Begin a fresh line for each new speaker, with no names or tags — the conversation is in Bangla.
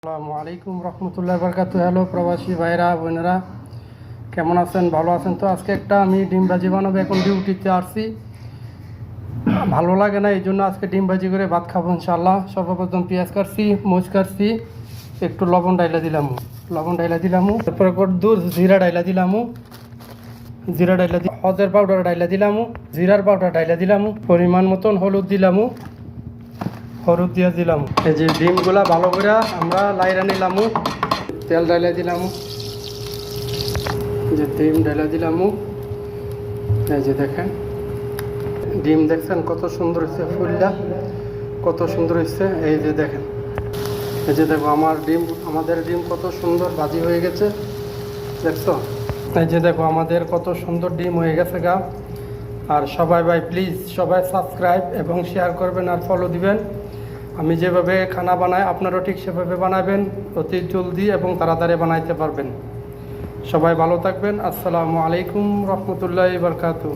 আসসালামু আলাইকুম রহমতুল্লাহ বরকাতু। হ্যালো প্রবাসী ভাইরা বোনেরা, কেমন আছেন? ভালো আছেন তো? আজকে আমি ডিম ভাজি বানাবো। এখন ডিউটিতে আসছি, ভালো লাগে না, এই জন্য আজকে ডিম ভাজি করে ভাত খাবো ইনশাল্লাহ। সর্বপ্রথম পেঁয়াজ কাটছি, মরিচ কাটছি, একটু লবণ ডাইলা দিলাম, তারপরে দূর জিরা ডাইলা দিলাম, হলদের পাউডার ডাইলা দিলাম, জিরার পাউডার ডাইলা দিলাম, পরিমাণ মতন হলুদ দিয়ে দিলাম। এই যে ডিমগুলা ভালো করে আমরা লাইরা নিলাম, তেল ডাইলা দিলাম, যে ডিম ডাইলা দিলাম। এই যে দেখেন ডিম, দেখছেন কত সুন্দর হয়েছে, ফুলটা কত সুন্দর হয়েছে। এই যে দেখেন, এই যে দেখো আমাদের ডিম কত সুন্দর ভাজি হয়ে গেছে, দেখছো? এই যে দেখো আমাদের কত সুন্দর ডিম হয়ে গেছে গা। আর সবাই ভাই প্লিজ সবাই সাবস্ক্রাইব এবং শেয়ার করবেন আর ফলো দিবেন। আমি যেভাবে খানা বানাই আপনারাও ঠিক সেভাবে বানাবেন, অতি জলদি এবং তাড়াতাড়ি বানাইতে পারবেন। সবাই ভালো থাকবেন। আসসালামু আলাইকুম রহমতুল্লাহি বারকাতুহু।